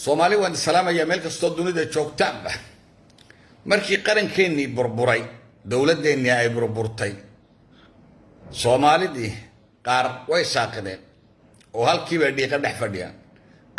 Soomaali waan salaamaya meel kastoo dunida joogtaanba markii qarankeenii burburay dawladdeennii ay burburtay Soomaalidii qaar way saaqideen oo halkiiba dhiiqa dhex fadhiyaan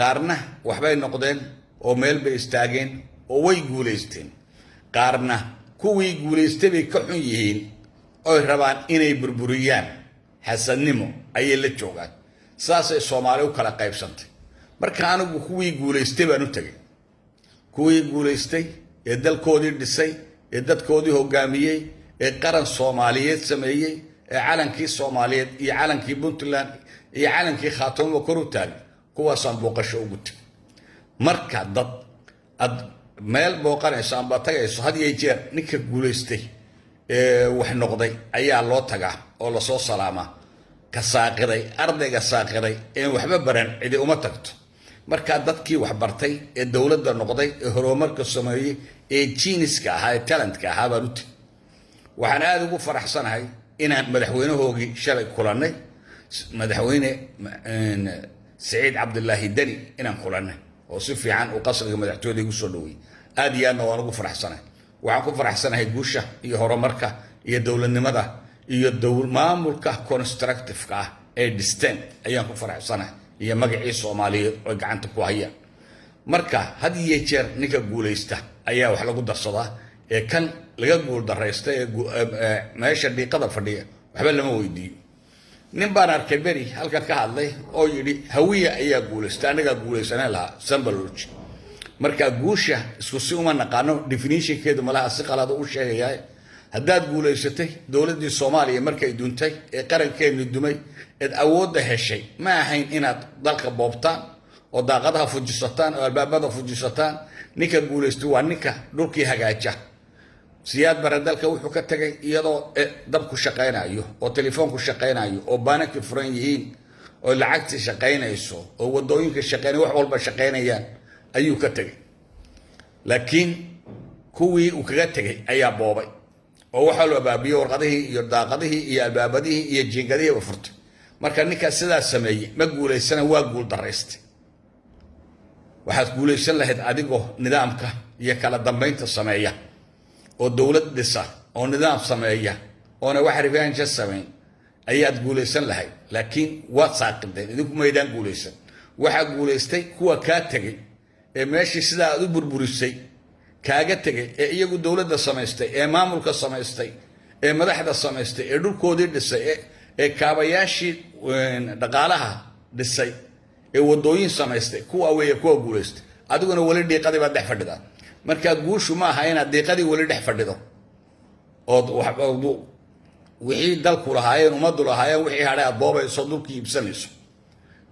qaarna waxbay noqdeen oo meel bay istaageen oo way guuleysteen qaarna kuwii guuleystay bay ka xun yihiin oo rabaan inay burburiyaan xasanimo ayay la joogaan saasay Soomaali u kala qaybsantay marka anigu kuwii guuleystay baan u tagay kuwii guuleystay ee dalkoodii dhisay ee dadkoodii hogaamiyay ee qaran Soomaaliyeed sameeyay ee calankii Soomaaliyeed iyo calankii Puntland iyo calankii Khaatumo kor u taagay kuwaasaan booqasho ugu tagay marka dad ad meel booqanayso amba tagayso had iyo jeer ninka guuleystay ee wax noqday ayaa loo tagaa oo la soo salaamaa ka saaqiday ardayga saaqiday ee waxba baran cidi uma tagto marka dadkii wax bartay ee dawladda noqday ee horumarka sameeyay ee geniuska ahaa ee talentka ahaa baan u tagay waxaan aad ugu faraxsanahay inaan madaxweynahoogii shalay kulanay madaxweyne Saciid Cabdullaahi Dani inaan kulanay oo si fiican u qasriga madaxtooyada igu soo dhaweeyay aad iyo aadna waan ugu faraxsanahay waxaan ku faraxsanahay guusha iyo horumarka iyo dawladnimada iyo maamulka constructive-ka ah ee dhisteen ayaan ku faraxsanahay iyo magacii Soomaaliyeed oo gacanta ku haya marka had iyo jeer ninka guuleysta ayaa wax lagu darsadaa ee kan laga guul dareystay ee meesha dhiiqada fadhiya waxba lama weydiiyo nin baan arkay beri halka ka hadlay oo yiri hawiya ayaa guuleystay anaga guuleysanay laha Sambaloch marka guusha isku si uma naqaano definition-keedu malaha si qalad u sheegayay haddaad guuleysatay dawladdii Soomaaliya markay duntay ee qarankeenu dumay ee awoodda heshay ma ahayn inaad dalka boobtaan oo daaqadaha fujisataan oo albaabada fujisataan ninka guuleystay waa ninka dhulkii hagaaja siyaad baradalka wuxuu ka tagay iyadoo dabku shaqeynayo oo telefoonku shaqeynayo oo baanaki furan yihiin oo lacagti shaqeynayso oo wadooyinka shaqeynay wax walba shaqeynayaan ayuu ka tagay laakiin kuwii uu kaga tagay ayaa boobay oo waxa loo baabiyo warqadihii iyo daaqadihii iyo albaabadihii iyo jiingadihii furtay marka ninka sidaas sameeyay ma guuleysana waa guul dareystay waxaad guuleysan lahayd adigoo nidaamka iyo kala dambeynta sameeya oo dawlad dhisa oo nidaam sameeya oo wax rifaansha sameyn ayaad guuleysan lahayd laakiin waad saaqideen idinku maydaan guuleysan waxa guuleystay kuwa ka tagay ee meeshii sida aad u burburisay kaaga tagay ee iyagu dawladda sameystay ee maamulka sameystay ee madaxda sameystay ee dhulkoodii dhisay ee kaabayaashii dhaqaalaha dhisay ee wadooyin sameystay kuwa weeye kuwa guuleystay adiguna wali dhiiqadii baad dhex fadhidaa marka guushu ma aha inaad dhiiqadii wali dhex fadhido oo wixii dalku lahaayeen ummaddu lahaayeen wixii hadhay aad boobayso dhulkii iibsanayso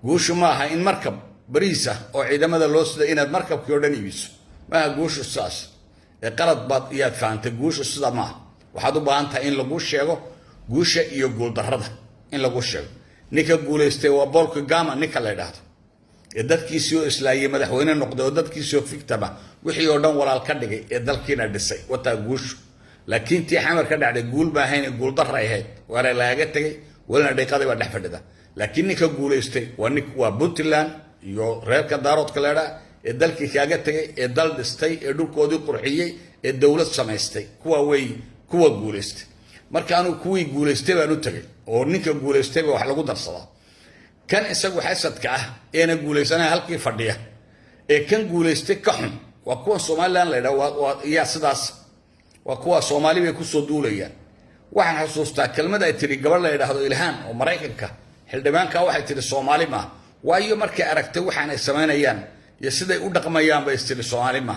guushu ma aha in markab bariisa oo ciidamada loo sida inaad markabkii oo dhan iibiso ma guushu saas ee qalad baad iyaad faantay guushu sida ma waxaad u baahan tahay in lagu sheego guusha iyo guul darrada in lagu sheego ninka guuleystay waa Paul Kagame ninka la yiraahdo ee dadkiisii oo islaayay madaxweyne noqday oo dadkiisii oo fiktaba wixii oo dhan walaal ka dhigay ee dalkiina dhisay wata guushu laakiin tii xamar ka dhacday guul baahayn guul darro ahayd wara laaga tagay wala dhiiqada ba dhex fadhida laakiin ninka guuleystay waa Puntland iyo reerka daaroodka leeyahay ee dalkii kaaga tagay ee dal dhistay ee dhulkoodii qurxiyay ee dawlad sameystay kuwa guuleystay marka aanu kuwii guuleystay baan u tagay oo ninka guuleystay wax lagu darsadaa kan isagu xasadka ah eena guuleysanay halkii fadhiya ee kan guuleystay ka xun waa kuwa Soomaaliland leeyahay waa sidaas waa kuwa Soomaali bay ku soo duulayaan waxaan xasuustaa kelmad ay tiri gabadh la yiraahdo Ilhaan oo Mareykanka xildhibaanka waxay tiri Soomaali ma waayo markay aragtay waxaan ay sameynayaan iyo siday u dhaqmayaan bay istiri Soomaali ma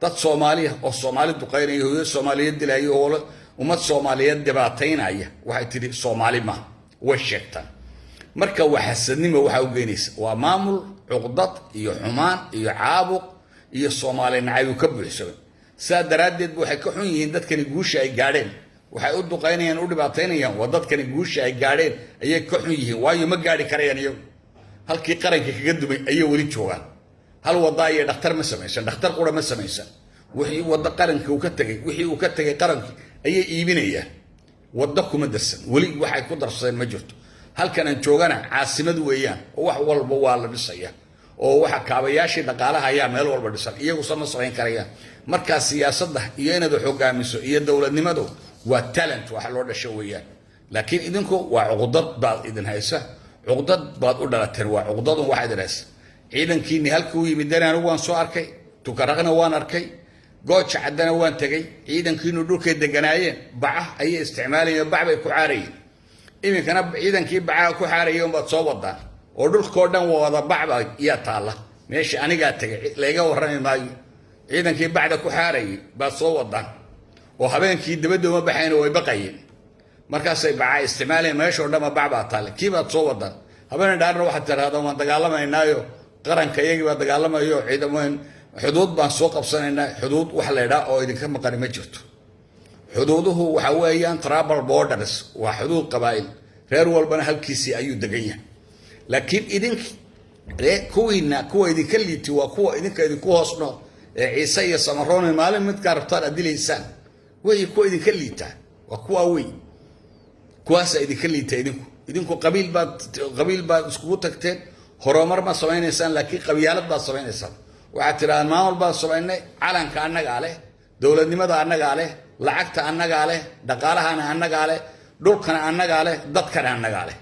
dad Soomaali oo Soomaali duqeynaya hooyo Soomaaliyeed dilay oo ummad Soomaaliyeed dhibaataynaya waxay tiri Soomaali ma way sheegtaan marka waxasanimo waxa u geynaysa waa maamul cuqdad iyo xumaan iyo caabuq iyo Soomaali nacayb ka buuxsan saadaradeed waxay ka xun yihiin dadkani guusha ay gaadheen waxay u duqeynayaan u dhibaataynayaan waa dadkani guusha ay gaadheen ayay ka xun yihiin waayo ma gaari karayaan iyagu halkii qaranka kaga dumay ayay wali joogaan hal wada ay dhakhtar ma sameeysan dhakhtar qura ma sameeysan wixii wada qaranka uu ka tagay wixii uu ka tagay qaranka ayay iibinayaan wada kuma darsan wali waxay ku darsadeen ma jirto halkan aan joogana caasimad weeyaan oo wax walba waa la dhisaya oo waxa kaabayaashii dhaqaalaha ayaa meel walba dhisan iyagu sama samayn karayaan marka siyaasadda iyo inaad xogaamiso iyo dawladnimadu waa talent waxa loo dhasho weeyaan laakiin idinku waa cuqdad baad idin haysa cuqdad baad u dhalateen waa cuqdad waxa idin haysa ciidankiini halkii uu yimid anigu waan soo arkay tukaraqna waan arkay gooja cadana waan tagay ciidankiinu dhulkay deganaayeen baca ayay isticmaalayeen bac bay ku caarayeen iminkana ciidankii baca ku xaarayeen baad soo wadaan oo dhulkoo dhan wada bacba iyo taala meesha aniga tagay leega warramay maayo ciidankii bacda ku xaarayay baad soo wadaan oo habeenkii dibadda uma baxeen oo ay baqayeen markaasay baca isticmaalayeen meeshoo dhan bacba taala kii baad soo wadaan habeen dhaarna waxa tiraahdo waan dagaalamaynaayo qaranka iyagii baa dagaalamayo ciidamada xuduud baan soo qabsanaynaa xuduud wax la yiraahdo oo idinka maqan ma jirto xuduuduhu waxa weeyaan tribal borders waa xuduud qabaa'il reer walbana halkiisii ayuu degan yahay laakiin kuwa idinka liiti waa kuwa idinka idinku hoosno ciise iyo samaroon maalin mid ka rabtaan adilaysaan way kuwa idinka liita waa kuwa way kuwaas idinka liita idinku qabiil baad iskugu tagteen horumar ma samaynaysaan laakiin qabyaalad baad samaynaysaan waxaad tirahdaan maamul baan samaynay calanka annagaa leh dowladnimada annagaa leh lacagta annagaa leh dhaqaalahana annagaa leh dhulkana annagaa leh dadkana annagaa leh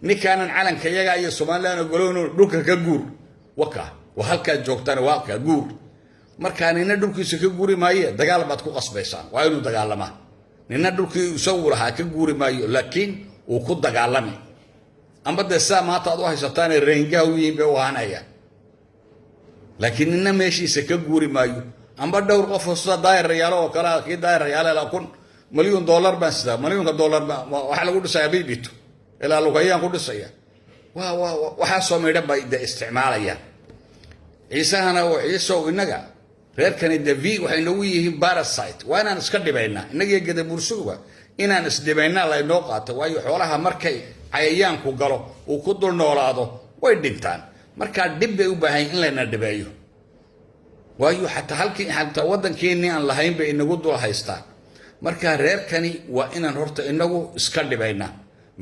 ninkaanan calanka iyagaa iyo somaliland ogolowno dhulka ka guur waa halkaad joogtaan waa ka guur markaa nina dhulkiisa ka guuri maayo dagaal baad ku qasbaysaan waa inuu dagaalamaa nina dhulkii isagu lahaa ka guuri maayo laakiin uu ku dagaalami amba dee saa maanta aad u haysataan reengaha u yihiin bay u ahaanayaan laakiin nina meeshiisa ka guuri maayo amba dhowr qof sida daayir rayaalo oo kale kii daayir rayaalo ilaa $1,000,000 baan sidaa $1,000,000 waxa lagu dhisayaa biibito ilaa lugayaan ku dhisaya waxaa soo meedhan bay isticmaalayaan ciisahana oo ciisow innaga reerkani davi waxay nagu yihiin parasite waa inaan iska dhibaynaa innagiyo gadabuursuga inaan isdhibaynaa laynoo qaato waayo xoolaha markay cayayaanku galo uu ku dul noolaado way dhintaan markaa dhib bay u baahan in layna dhibeeyo waayo xataa waddankeennii aan lahayn bay inagu dul haystaan markaa reerkani waa inaan horta inagu iska dhibaynaa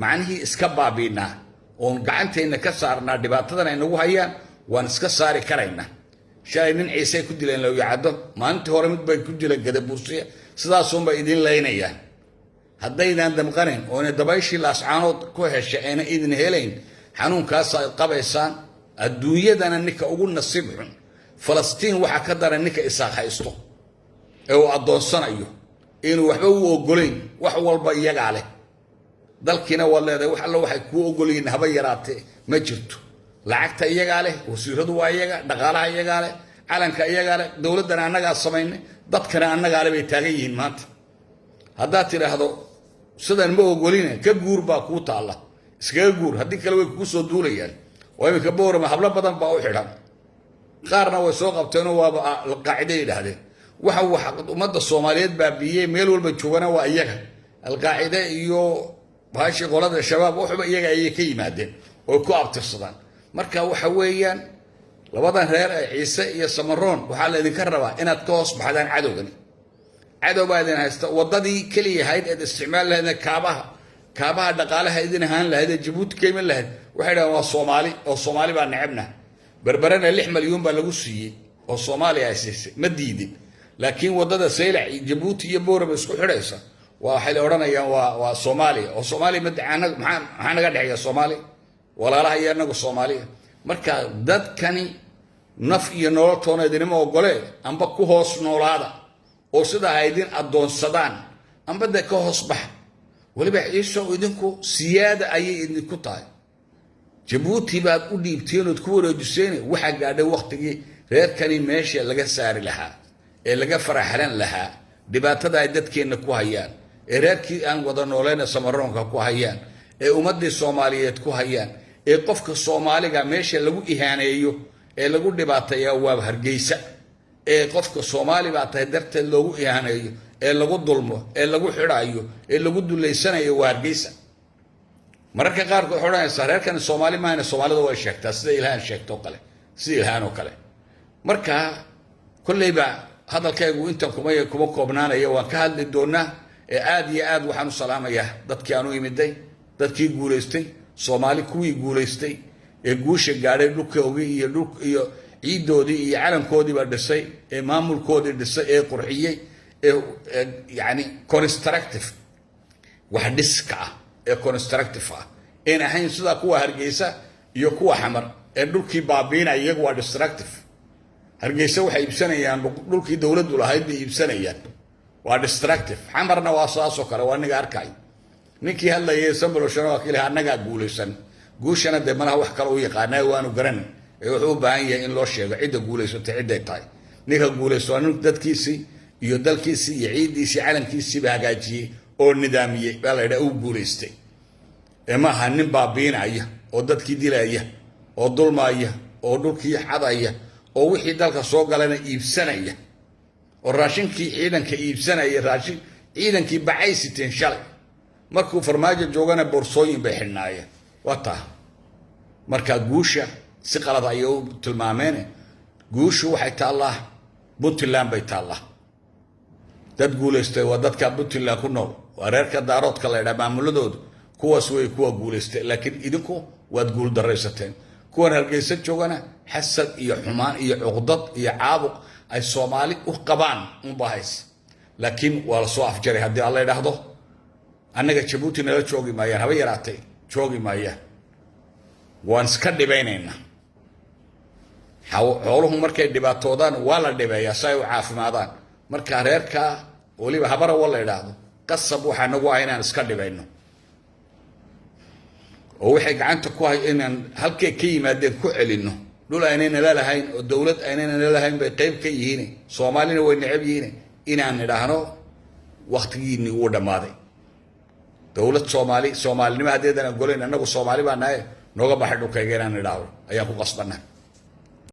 macnihii iska baabiinaa oon gacanteenna ka saarnaa dhibaatadan ay nagu hayaan waan iska saari karaynaa shalay nin ciise ku dileen lawyacaddo maalintii hore mid bay ku dileen gadabuursiya sidaasunbay idin laynayaan haddaydaan damqanayn oona dabayshii laascaanood ku hesha ayna idin helayn xanuunkaas aad qabaysaan adduunyadana ninka ugu nasiib xun falastiin waxaa ka daran ninka isaaq haysto ee uu addoonsanayo inuu waxba u ogolayn wax walba iyagaa leh dalkiina waad leedahay wax alla waxay kuu ogolyihiin haba yaraatee ma jirto lacagta iyagaa leh wasiiradu waa iyaga dhaqaalaha iyagaa leh calanka iyagaa leh dowladdana annagaa samaynay dadkana annagaa leh bay taagan yihiin maanta haddaad tidhaahdo sidan ma ogoline ka guur baa kuu taalla iskaga guur haddii kale way kugu soo duulayaan oo iminka boorama hablo badan baa u xidhan qaarna way soo qabteenoo waaba alqaacida yidhaahdeen waxa ummadda soomaaliyeed baabiiyey meel walba joogana waa iyaga alqaacide iyo baashii qolada shabaab waxba iyaga ayay ka yimaadeen oo ku abtirsadaan marka waxa weeyaan labadan reer ee ciise iyo samaroon waxaa la idinka rabaa inaad ka hoos baxdaan cadowgani cadow baa idin haysta waddadii keliya ahayd eed isticmaal lahayd kaabaha dhaqaalaha idin ahaan lahayd ee jabuuti ka iman lahayd waxay dhahaan waa soomaali oo soomaali baa necabna berberena 6 malyan baa lagu siiyey oo soomaaliya ay siisay ma diidin laakiin waddada saylac jabuuti iyo booraba isku xidhaysa waxay odhanayaan waa soomaaliya oo soomaaliya maxaa naga dhexeeya soomaaliya walaalaha iyo anagu soomaaliya marka dadkani naf iyo nololtoona idinima ogolee amba ku hoos noolaada oo sidaa ha idin addoonsadaan amba dee ka hoos baxa weliba ciisow idinku siyaada ayay idinku tahay jabuuti baad u dhiibteen ood ku wareejiseen waxaa gaadhay waqtigii reerkani meesha laga saari lahaa ee laga faraxran lahaa dhibaatada ay dadkeenna ku hayaan ee reerkii aan wada noolayna samaroonka ku hayaan ee ummaddii soomaaliyeed ku hayaan ee qofka soomaaliga meesha lagu ihaaneeyo ee lagu dhibaateeyaa waa hargeysa ee qofka soomaali baa tahay darteed loogu ihaaneeyo ee lagu dulmo ee lagu xidhaayo ee lagu duleysanayo waa hargeysa mararka qaarkood waxay odhanaysaa reerkani soomaali maahayna soomaalida way sheegtaa sida ilhaan sheegto kale sida ilhaan oo kale marka kolleyba hadalkaygu intan kuma koobnaanaya waan ka hadli doonaa ee aad iyo aad waxaan u salaamayaa dadkii aan u imiday dadkii guulaystay soomaali kuwii guulaystay ee guusha gaadhay dhulkoodii iyo ciidoodii iyo calankoodii baa dhisay ee maamulkoodii dhisay ee qurxiyey ee yani constructive wax dhiska ah ee constructive ah een ahayn sida kuwa Hargeysa iyo kuwa Xamar ee dhulkii baabiinaya iyagu waa destructive. Hargeysa waxay iibsanayaan dhulkii dawladdu lahayd bay iibsanayaan waa destructive. Xamarna waa saasoo kale waa niga arkay ninkii hadlayay Sambalo Shano kale anaga guulaysan guushana de malaha wax kale u yaqaanay waanu garan ee wuxuu u baahan yahay in loo sheego cidda guulaysatay cidday tahay ninka guulaysto nin dadkiisii iyo dalkiisii iyo ciidiisii calankiisii ba hagaajiyay oo nidaamiyay baa la yiraahdaa uu guulaystay ee ma aha nin baabiinaya oo dadkii dilaya oo dulmaaya oo dhulkii xadaya oo wixii dalka soo galana iibsanaya oo raashinkii ciidanka iibsanaya raashin ciidankii bacaysiteen shalay markuu farmaajo joogana boorsooyin bay xidhnaayeen wata marka guusha si qalad ay u tilmaameen guushu waxay taallaa Puntland bay taallaa dad guulaystay waa dadka Puntland ku nool waa reerka daaroodka la yiraahdo maamuladoodu kuwaas way kuwa guulaystay laakiin idinku waad guul dareysateen kuwan Hargeysa joogana xasad iyo xumaan iyo cuqdad iyo caabuq ay Soomaali u qabaan un bahays laakiin waa la soo afjaray hadii Allah yiraahdo annaga Djibouti nala joogi maayaan haba yaraatay joogi maayaan waan iska dhibaynayna xooluhu markay dhibaatoodaan waa la dhibayaa si ay u caafimaadaan marka reerka waliba habara wala yiraahdo qasab waxa nagu ah inaan iska dhibayno oo waxay gacanta ku hay inaan halkay ka yimaadeen ku celino dhul aynayna la lahayn oo dawlad aynayna la lahayn bay qayb ka yihiin Soomaalina way necab yihiin inaan nidhaahno waqtigiini uu dhamaaday dawlad Soomaali Soomaalinimo hadeedana goleen anagu Soomaali baa nahay nooga baxay dhulkayga inaan nidhaahdo ayaan ku qasbanaa